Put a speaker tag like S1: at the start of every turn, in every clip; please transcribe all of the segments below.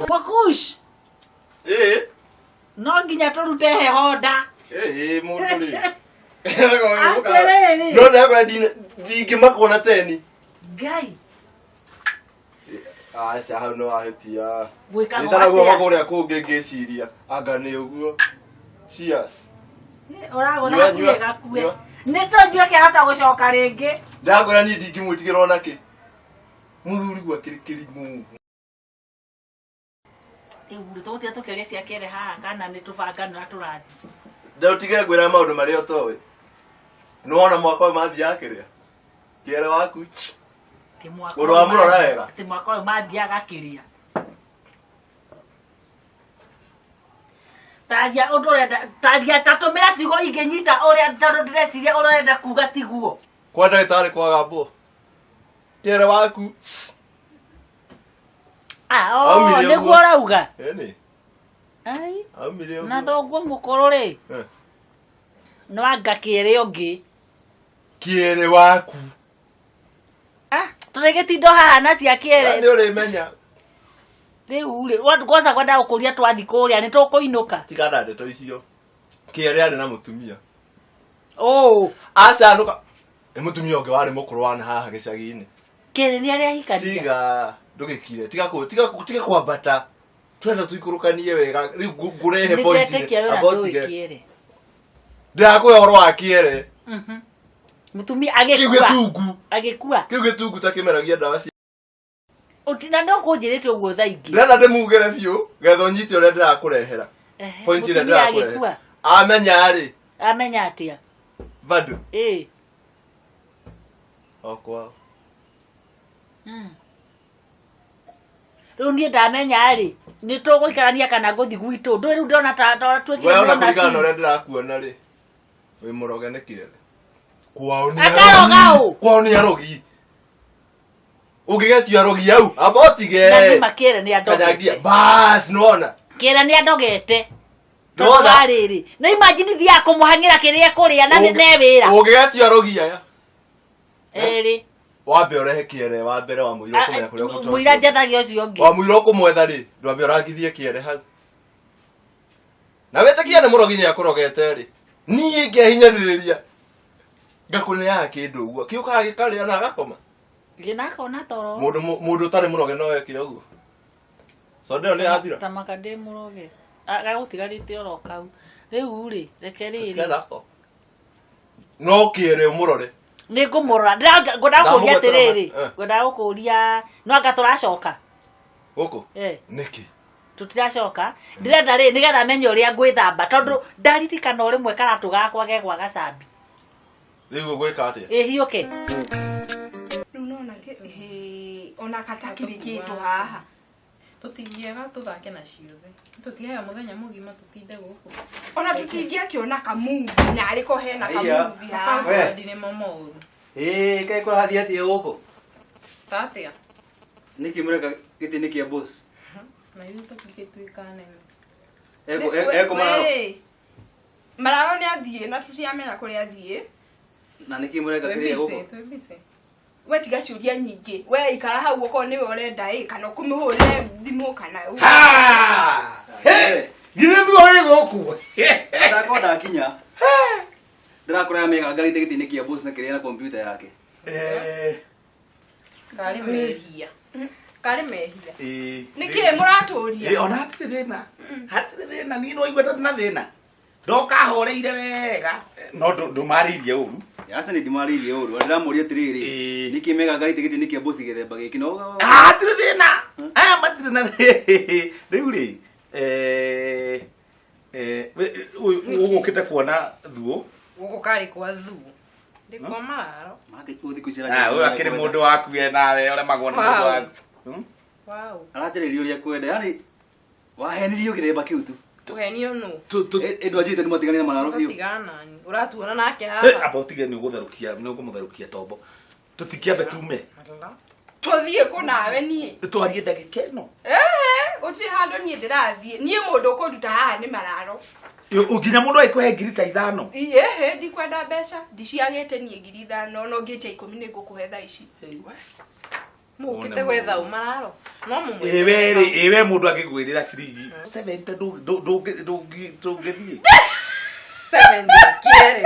S1: Wakush. No nginya turute hehoda.
S2: Mundu ri.
S1: Aterere.
S2: No ndakwa ndingimakona teni.
S1: Ngai.
S2: Acha hano ahetia.
S1: Gwika
S2: Nitaraguo makoria kungengeciria. Anga ni uguo. Cheers.
S1: Oragona kuega kue. Nitonjue ke hata gucoka ringi.
S2: Ndagora ni ndingimutigira onake. Muthuri gwa kirikirimu.
S1: Ewu tote tukeria cia kere haha kana ni tubanga na turathi.
S2: Ndautige ngwira maundu maria otowe. Nuona mwako mathi yakiria. Kiere waku.
S1: Timwako.
S2: Uro murora wega.
S1: Timwako mathi agakiria. Taria odorenda taria tatomera cigo igenyita oria tando ndreciria urenda kuga tiguo.
S2: Kwa ndagitari kwaga mbo. Kiere waku.
S1: Oh, niguo urauga.
S2: Eni.
S1: Ai.
S2: Amire uguo.
S1: Na thoguo mukoro ri. No anga kiere ungi.
S2: Kiere waku.
S1: Turegetindo haha na cia kiere.
S2: Ni uri menya.
S1: Riu ri, kwanza kwenda ukuria twathi kuria ni tukuinuka.
S2: Tigana ndeto icio. Kiere ari na mutumia.
S1: Oh,
S2: Aca nuka. Ni mutumia ungi wari mukuru wana haha gicagi-ini.
S1: kiere ni aria hikania.
S2: Tiga ndugikire. Tiga kwambata. Twenda tuikurukanie wega. Riu ngurehe point.
S1: Kiere.
S2: Ndakwe horo wa kiere.
S1: Mutumia agikua.
S2: Kigetungu.
S1: Agikua.
S2: Kigetungu takimeragia ndawa cia.
S1: Utina ndo kunjirite uguo thaingi.
S2: Ndana ndimugere biu. Getho nyiti ore ndirakurehera. Point ire ndirakurehera. Amenya ari.
S1: Amenya atia.
S2: Bado. Okwa.
S1: Riu nie ndamenya ari. Ni tuguikarania kana guthi gwitu. Ndu riu ndona ta twekire.
S2: Wewe ona kurigana ore ndirakuona ri. Wi muroge ne kiere. Kwao ni
S1: arogi.
S2: Kwao ni arogi. Ugigetia arogi au. Abotige.
S1: Na makere ni andogete.
S2: Bas nuona.
S1: Kera ni andogete. Ndona riri. Na imagine thia kumuhangira kiria kuria na ne wira.
S2: Ugigetia arogi aya.
S1: Eri.
S2: Wambe orehe kiere wa mbere wa muiro kumenya kuria gutoka.
S1: Muira njatagio ucio ungi.
S2: Wa muiro kumwetha ri. Ndwambe orangithie kiere hau. Na wete kiene murogi ni akurogete ri. Ni ngehinyaniria. Ngakune ya kindu uguo. Kiuka gikaria na agakoma.
S1: Ginakona toro.
S2: Mundu tari muroge no weke uguo. So ndio ni athira.
S1: Tamaka de muroge. Agutigarite oro kau. Riu ri, reke riri.
S2: Ndako. No kiere murore.
S1: Ni ngumurora. Ngoda kuria tiriri. Ngoda kuria no anga turacoka.
S2: Guku.
S1: Niki. Tutiracoka. Ndirenda ri nigetha menye uria ngwithamba tondu ndaritikana rimwe karatu gakwa ge gwa gacambi.
S2: Riu gwika atia?
S1: Hiuke.
S3: Nona ona katakiri kitu haha.
S4: Tutingiaga tuthake na ciothe. Tutiheya muthenya mugima tutinde guku.
S3: Ona tutingia kiona kamuvi na aliko hena kamuvi haha.
S4: Wewe ndine momo.
S5: Kai kurathia atia guku?
S4: Tatia.
S5: Niki mureka giti niki boss.
S4: Na yuto tukituikane.
S5: Eko mararo.
S3: Mararo ni athie na tutiamenya kuri athie.
S5: Na niki mureka kiri guku?
S4: Twebise.
S3: We tiga ciuria nyingi. We ikara hau uko niwe urenda kana kumihurire thimu kana.
S5: Gire thuo guku. Ndakonda kinya. Ndirakorera mega ngari giti niki boss na kiri na computer yake.
S4: Kari mehia.
S3: Kari mehia. Nikire muraturia.
S6: Ona hatire thina. Hatire thina ni no igweta na thina. Ndoka horeire wega. No ndumaririe uru.
S5: Yasa ni ndimaririe uru. Ndiramuria tiriri. Niki mega ngari giti niki boss githemba giki no.
S6: Hatire thina. Matire na. Riu ri. Ugukite kuona thuo.
S4: Guku kari kwa thuo. Ndiko mararo.
S5: Mati uthi kucira.
S6: Uyu akiri mundu waku we nawe ore magona mundu waku.
S4: Wow.
S5: Aratererio ria kwenda yani wahenirio githemba kiu tu.
S4: Tuhenio no.
S5: Edwa jite ni matigani na mararo biu.
S4: Matigana ni. Uratuona nake haha.
S6: Aba utige ni gutharukia ni ugumutharukia tombo. Tutikiambe tume.
S3: Tuthie ku nawe nie.
S6: Twarie ndagika ino.
S3: Gutire handu nie ndirathie. Nie mundu kunduta haha ni mararo.
S6: Uginya mundu aikwe ngiri ta 5.
S3: Iye, ndikwenda mbeca. Ndiciagite nie ngiri 5 no ngitia 10 ni ngukuhe tha ici.
S4: Mukite gwetha umararo. No mumwe.
S6: Ewe mundu akigwirira ciringi 70 ndungithie.
S4: 70 kiere.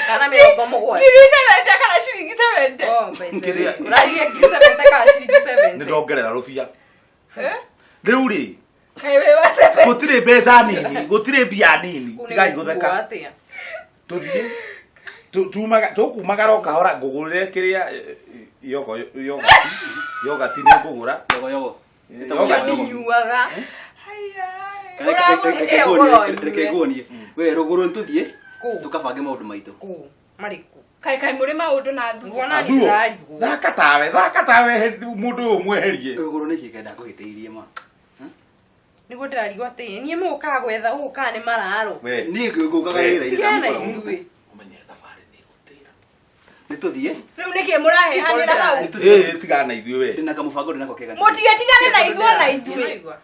S4: Kana mĩrongo mũgwanja.
S3: Ngiri 70 kana ciringi 70.
S4: Oh, baita. Uragia ngiri 70 kana ciringi 70.
S6: Nindongerera rubia.
S3: Riu
S6: ri
S3: kai we wa 70.
S6: gutire mbeca nini, gutire mbia nini. Tigai gutheka. Tuthie. Tukumaga o kahora ngugurire kiria yogati ni ngugura.
S4: Yogati nyuaga.
S5: Reke nguonie. We ruguru ntuthie. Tukabange maundu maitu.
S4: Mariku.
S3: Kai muri maundu na thu.
S4: Ngona ndiraigua.
S6: Thaka tawe mundu umweherie.
S5: Ruguru ni kigenda kugiteirie ma.
S4: Niguo ndirarigwa ati nie muka gwetha uka ni mararo.
S6: We
S5: Ni ngugaga ira
S4: Tiana ithuĩ.
S6: umenye thabari ni gutira.
S5: Nituthie.
S3: Riu niki murahe hanira hau.
S6: Tigana ithuĩ we.
S5: Ndina kamubango ndinako kega.
S3: Mutigetigane na ithuĩ na ithuĩ.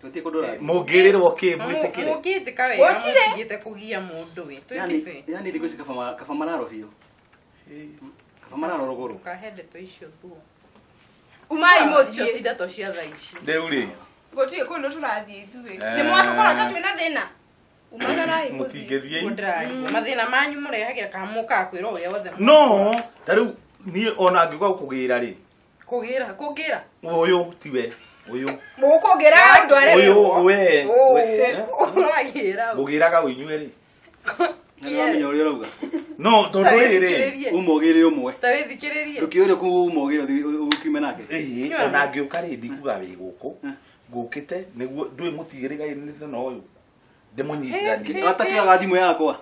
S5: Tutie kudura.
S6: Mungirirwo ki mwitikire.
S4: Mukite wega mutigite kugia mundu we. Twikise.
S5: Yani ndiko kafa mararo biyo. Kafa mararo ruguru.
S4: Ukahende to icio thuo.
S3: Umai muthie.
S4: Tinda to cia tha ici.
S6: Riu ri
S3: Gutire kundu turathie ithuĩ. Ni mwatũkora tatu na thina. Umagarai
S6: mutingethie.
S4: Ndirarigua mathina manyu murehagira kana muka kwira uria wothe.
S6: No, tariu ni ona ngiuga kugira ri.
S4: Kugira.
S6: Uyu tiwe. Uyu.
S3: Mukugira ndware.
S6: Uyu we.
S4: Uragira.
S6: Mugiraga uinywe ri.
S5: Ngamenya uria uruga.
S6: No, tondu riri.
S5: Umogire umwe.
S4: Tawithikiririe.
S5: Rukiore ku umogire ukime nake.
S6: Ona ngiuka ri ndikuga wi guku. Ngukite niguo ndui mutigiriga ni thina uyu. Ndimunyitithanie.
S5: Atakiaga thimu yakwa.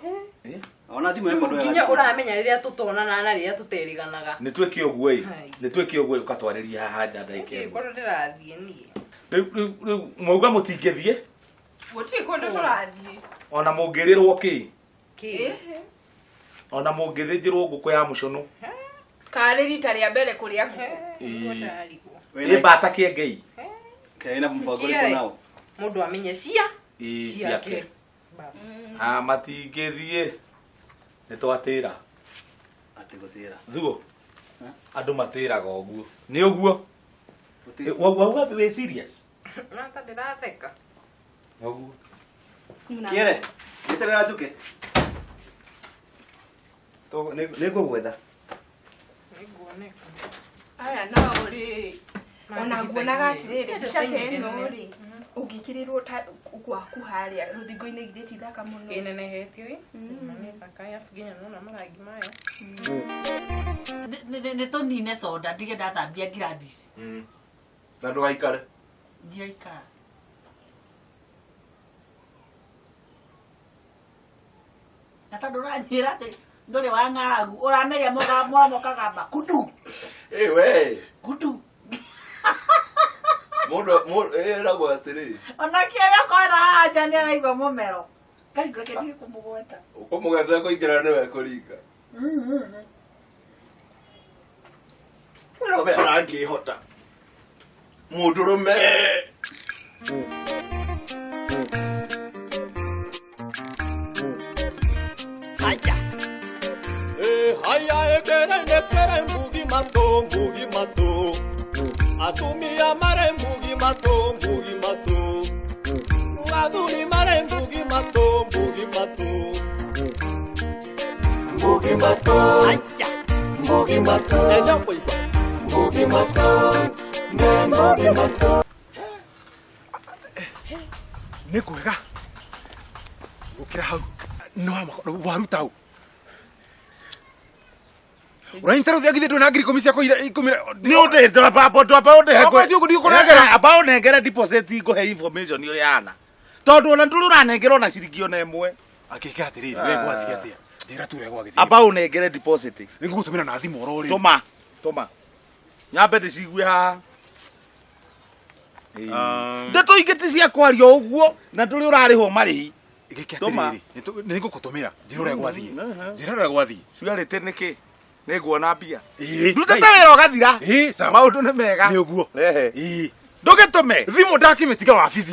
S5: Ona thimu yakwa ndo
S4: Nginya uramenya riria tutonana na riria tuteriganaga.
S6: Ni twike uguo i. Ni twike uguo ukatwariria haha nja ndaike.
S4: Kono ndirathie nie.
S6: Riu mwauga mutingethie.
S3: Gutire kundu turathie.
S6: Ona mungirirwo ki.
S4: Ki.
S6: Ona mungithijirwo nguku ya mucono.
S3: Kari rita ria mbere kuria ku.
S6: Ni mbata kiengei.
S5: Kaina mbango liko nao.
S4: Mundu amenye cia.
S6: Ciake. Matingithie. Ni twatira.
S5: Ati gutira.
S6: Thuo. Andu matiraga uguo. Ni uguo. Wauga we serious?
S4: Nata ndiratheka.
S6: Uguo.
S5: Kiere. Gitera njuke.
S6: To nego gwetha.
S4: Niguoneka.
S3: Aya na uri. Ona nguonaga atiriri mbica ta ĩno ri ũngĩkĩrĩrwo gwaku harĩa rũthingo-inĩ githĩ ti thaka mũno.
S4: Ĩnenehetio ĩ. Nĩ thaka ya nginya nona marangi maya.
S1: Nĩ tũnine soda ndige ndathambia ngirathi ici.
S2: Na ndũgaikare.
S1: Ndiaikara. Na tondũ ũranjĩra atĩ ndũrĩ wa ng'aragu ũrameria mũromo kagamba kutu.
S2: We.
S1: Kutu.
S2: Mũndũ ĩragwo atĩrĩ.
S1: Ona kĩrĩa kwenda haha nja nĩ araigua mũmero. Kaigua kĩndiĩ kũmũgweta.
S2: Ũkũmũgweta kũingĩra nĩwe kũringa. Ũrĩa we arangĩhota. Mũndũrũme.
S7: Haya ekere mbugi mato atumia mare mbugi mato aduni mare mbugi mato enya koiba mbugi mato
S2: Nĩ kwega. Gũkĩra hau. No waruta hau. Uraintero thia githĩ ndona ngiri 10 cia kũira
S6: Ni undi ndaba undi
S2: Okorwo ti ũguo ndikũnengera.
S6: aba unengera deposit nguhe information uri ana. Tondu ona nduru uranengera ona ciringi ona imwe.
S2: akĩke atĩrĩrĩ we gwathiĩ atĩa. Njĩra tu wega gwathiĩ.
S6: Aba unengere deposit.
S2: Nĩngũgũtũmĩra na thimũ oro rĩu.
S6: Toma. Nyambe ndicigue haha. Ndeto ingĩ cia kwario uguo na nduri urarĩhwo marĩhi.
S2: Gĩkĩ atĩrĩrĩ. Nĩngũgũtũmĩra. Njĩra ũrĩa gwathiĩ. Njĩra ũrĩa gwathiĩ.
S6: Ciarĩte nĩkĩ? Nĩnguona mbia.
S2: Ĩĩ.
S6: Ndutĩte wĩra ũgathira.
S2: Ĩĩ sawa.
S6: Maũndũ nĩ mega.
S2: Nĩ ũguo.
S6: Ehe.
S2: Ĩĩ.
S8: Ndugetome.
S9: Thimu ndakimetiga wabici.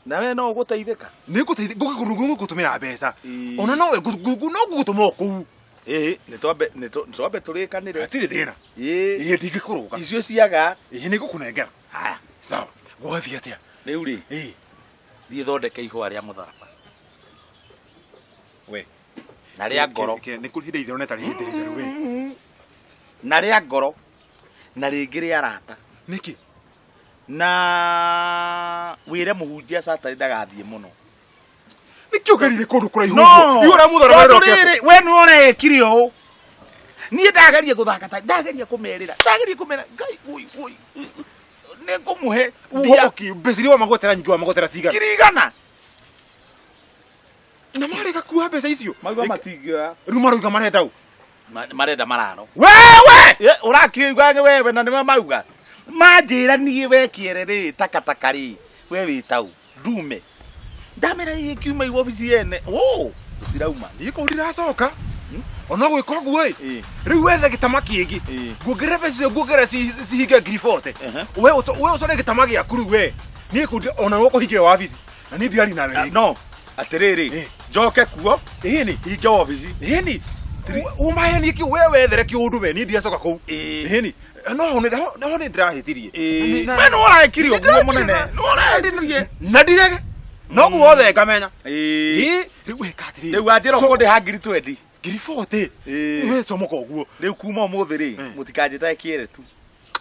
S8: Nawe no guteithika.
S9: Nĩ ngũteithia ngũtũmĩra mbeca. Ona no ngũgũtũma kũu.
S8: Nĩtwambe tũrĩkanĩre.
S9: Hatirĩ thĩna. Ndingĩkũrũga.
S8: Icio ciaga.
S9: Nĩ ngũkũnengera. Haya, sawa. Gwathiĩ atĩa?
S8: Rĩu rĩ. Thiĩ thondeke ihũa rĩa mũthamba.
S9: We.
S8: Na rĩa ngoro.
S9: Nĩ kũrĩ itherũ neta rĩhĩndĩ we.
S8: Na rĩa ngoro. Na rĩngĩ rĩa arata.
S9: Nĩkĩ?
S8: Na wĩre mũhunjia Saturday ndagathiĩ mũno.
S9: Nĩkĩo ngerire kũndũ kũraihu.
S8: No.
S9: Iũra mũthara
S8: rĩrĩ we nĩ wona ekire ũũ. Niĩ ndageria gũthaka ta ndageria kũmerĩra. Ndageria kũmera ngai woi. Nĩ ngũmũhe
S9: Uhoki mbeca iria wamagotera nyingĩ wamagotera cigana.
S8: Kirigana.
S9: Na marega kuwa mbeca icio.
S8: Mauga matingĩoya.
S9: Rĩu marauga marenda u.
S8: Marenda mararo.
S9: Wewe!
S8: Ũrakiuga wewe na nĩwe mauga. Manjĩra niĩ wekĩere rĩ takataka rĩ. We wĩtau. Ndume. Ndamera iye kiuma i ofici yene. Ndirauma.
S9: Niĩ kũu ndiracoka. Ona gwĩka ũguo ĩ. Rĩu wethe gĩtama kĩngĩ. Nguongerera mbeca icio nguongerera cihinge 40. We ũcore gĩtama gĩaku rĩu we. Niĩ kũu ona ũkũhingĩra wabici. Na niĩ ndirari nawe.
S8: No. Atĩrĩrĩ. Njoke kuo.
S9: Ĩni.
S8: Hinge wabici.
S9: Ĩni. Umaheni ki we wethere kĩũndũ we niĩ ndiacoka kũu. Ĩni. No nĩ ndĩrahĩtirie.
S8: We no ũraĩkire ũguo mũnene. No ũraĩkire.
S9: Na ndirege. No guothe ngamenya.
S8: Rĩu wĩkatĩrĩ. Rĩu anjĩra ũkũndĩ ha 20.
S9: 40. We comoka ũguo.
S8: Rĩu kuma ũmũthĩ rĩ mũtikanjĩtage kĩere tu.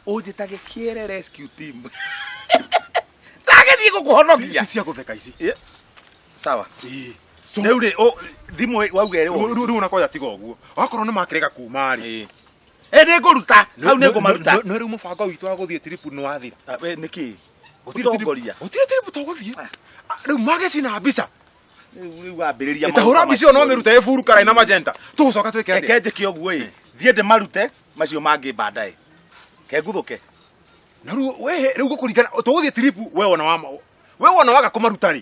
S8: Ũnjĩtage kĩere rescue team. Ndagĩthiĩ gũkũhonokia.
S9: Cia gũtheka ici.
S8: Sawa. Rĩu rĩ thimũ wauga ĩrĩ
S9: wo. Rĩu unakoya tiga ũguo. Wakorwo nĩ makĩrega kuma rĩ.
S8: Nĩ ngũruta. Hau nĩ ngũmaruta.
S9: No rĩu mũbango witũ wa gũthiĩ tripu nĩ wathira.
S8: Nĩkĩ? Ũtongoria.
S9: Gũtirĩ tripu tũgũthiĩ. Rĩu magĩcina mbica.
S8: Rĩu wambĩrĩria
S9: Tahũra mbica ĩyo no mĩrute ĩburu karai na magenta. Tũgũcoka twĩke atĩa?
S8: Reke njĩke ũguo ĩ. Thiĩ ndĩmarute macio mangĩ baadaye. Ke nguthũke.
S9: Na rĩu gũkũringana tũgũthiĩ tripu we wona waga kũmaruta rĩ.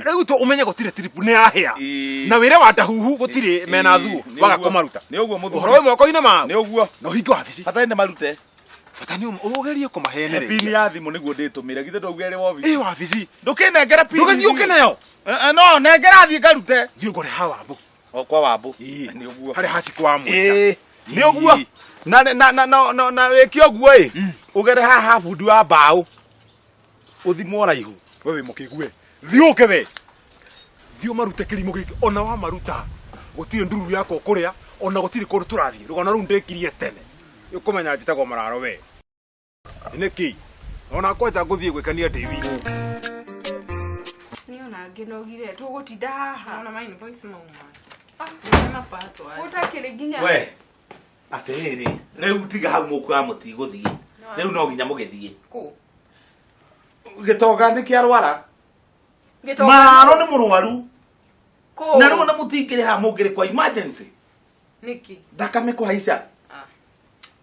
S9: Rĩu ũmenye gũtirĩ tripu nĩ yahĩa. Na wĩre wa ndahuhu gũtirĩ mena thuo waga kũmaruta.
S8: Nĩ ũguo mũthuri.
S9: Ũhoro wĩ moko-inĩ mao.
S8: Nĩ ũguo.
S9: Na ũhinge wabici.
S8: Bata nĩ marute.
S9: Bata nĩ ũgerie kũmahenereria.
S8: Pini ya thimũ nĩguo ndĩtũmĩre githĩ ndauga ĩrĩ wabici.
S9: Wabici.
S8: Ndũkĩnengera pini.
S9: Ndũgathiĩ ũkeneyo.
S8: No nengera thiĩ ngarute.
S9: Thiĩ ngore ha Wambũ.
S8: Kwa Wambũ. Nĩ ũguo.
S9: Harĩ haci kwa mwĩta.
S8: Nĩ ũguo. Na wĩke ũguo ĩ. Ũgere haha bundi wa mbaũ. Ũthimwo raihu.
S9: We wĩ mũkĩgue. Thiĩ ũke we. Thiĩ ũmarute kĩrimũ gĩkĩ ona wamaruta. Gũtirĩ ndururu yakwa kũrĩa ona gũtirĩ kũndũ tũrathiĩ. Rũgano rũu ndĩkirie tene. Ũkũmenya njĩtagwo Mararo we. Nĩkĩ? Ona kwanja ngũthiĩ gwĩkania David.
S3: Nĩ ona ngenogire tũgũtinda haha.
S4: Ona mine voice mauma.
S3: Nĩ password. Ũtakĩrĩ nginya.
S8: We. Atĩrĩrĩ. Rĩu tiga hau mũkuga mũtigũthiĩ. Rĩu no nginya mũgĩthiĩ.
S4: Kũ?
S8: Gĩtonga nĩ kĩarwara. Mararo nĩ mũrwaru.
S3: Kũ?
S8: Na rĩu na mũtingĩrĩ ha mũngĩrĩ kwa emergency.
S4: Nĩkĩ?
S8: Thakame kũhaica.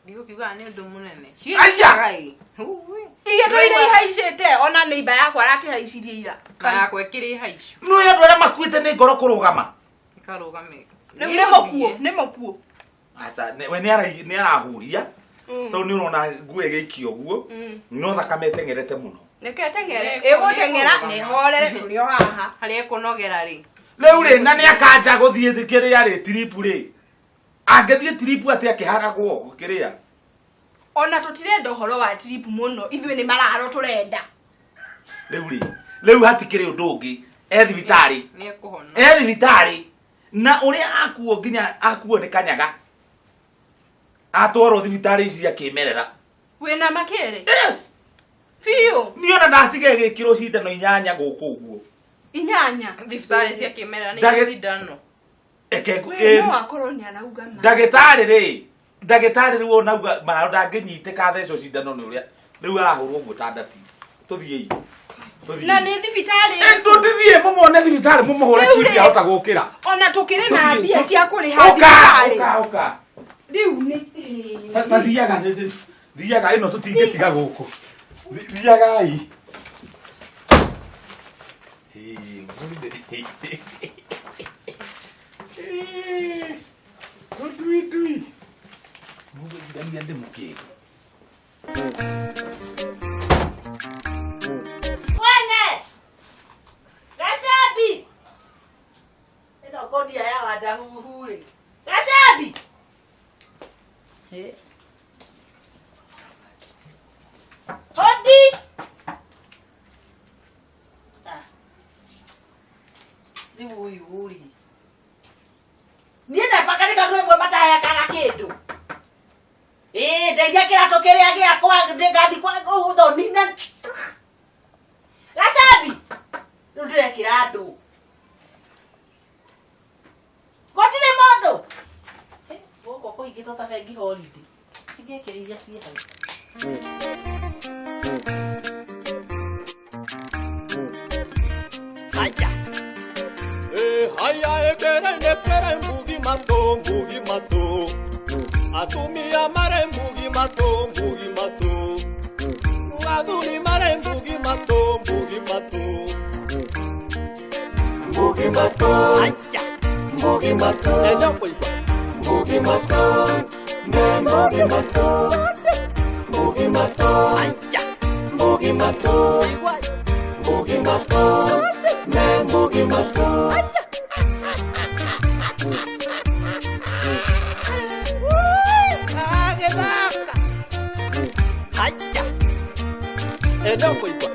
S4: Ndĩgũkiuga nĩ ũndũ mũnene.
S8: Aica!
S3: Iye tũire ihaicĩte ona neighbor yakwa arakĩhaicirie ira.
S4: Kana yakwa ĩkĩrĩ haicu.
S8: No andũ arĩa makuĩte nĩ ngoro kũrũgama.
S4: Ikarũgamĩka.
S3: Rĩu nĩ mũkuo, nĩ mũkuo.
S8: Aca we nĩ arahuria. Tondũ nĩ ũrona nguo ĩgĩikio ũguo. No thakame ĩteng'erete mũno.
S3: Reke teng'ere. Ĩgũteng'era nĩ horere tũrĩ o haha.
S4: Harĩa ĩkũnogera rĩ.
S8: Rĩu rĩ na nĩ akanja gũthiĩ kĩrĩa rĩ tripu rĩ. Angĩthiĩ tripu atĩ akĩharagwo kĩrĩa.
S3: Ona tũtirenda ũhoro wa trip mũno ithuĩ nĩ Mararo tũrenda.
S8: Rĩu hatikĩrĩ ũndũ ũngĩ thibitarĩ.
S4: Nĩ ekũhona.
S8: Thibitarĩ na ũrĩa akuo nginya akuo nĩ kanyaga. Atwarwo thibitarĩ ici akĩmerera.
S3: Wĩna makĩrĩ?
S8: Yes.
S3: Fiu.
S8: Niĩ ona ndatige gĩkĩrwo cindano 8 gũkũ ũguo.
S3: 8.
S4: Thibitarĩ cia kĩmerera nĩ cindano.
S3: No akorwo nĩ arauga ma.
S8: Ndagĩtarĩ rĩu onauga Mararo ndangĩnyitĩka thecwo cindano nĩ ũrĩa rĩu arahũrwo mũtandati. Tũthiĩ.
S3: Na nĩ thibitarĩ.
S8: Tũthiĩ mũmone thibitarĩ mũmũhũre kisi ahota gũkĩra.
S3: Ona tũkĩrĩ na mbia cia kũrĩha thibitarĩ.
S8: Oka.
S3: Rĩu nĩ
S8: thiaga ĩno tũtingĩtiga gũkũ. Thiagai. Dui. Mungu zidania ndemu kitu.
S1: Wene! Gashabi! Eno kodi ya wada huhuri. Gashabi! Hodi! Ni huyu. Nienda pakanika mwe mataya kaka kitu. Ndeithia kĩratũ kĩrĩa gĩakwa ngathi kwa ũthoni-inĩ. Gacabi! Rĩu ndĩrekĩra andũ. Gũtirĩ mũndũ. Gũkũ kũingĩtwo ta bengi holiday. Ngĩkĩra iria ciĩ hau.
S7: Haya. Haya ekere mbugi mato. Atumia mare mbugi mato. Aduni mare mbugi mato. Mbugi mato. Haya. Mbugi mato. Ela koiba. Mbugi mato. Mbugi mato. Mbugi mato. Haya. Mbugi mato. Mbugi mato. Mbugi mato. Haya. Ela koiba.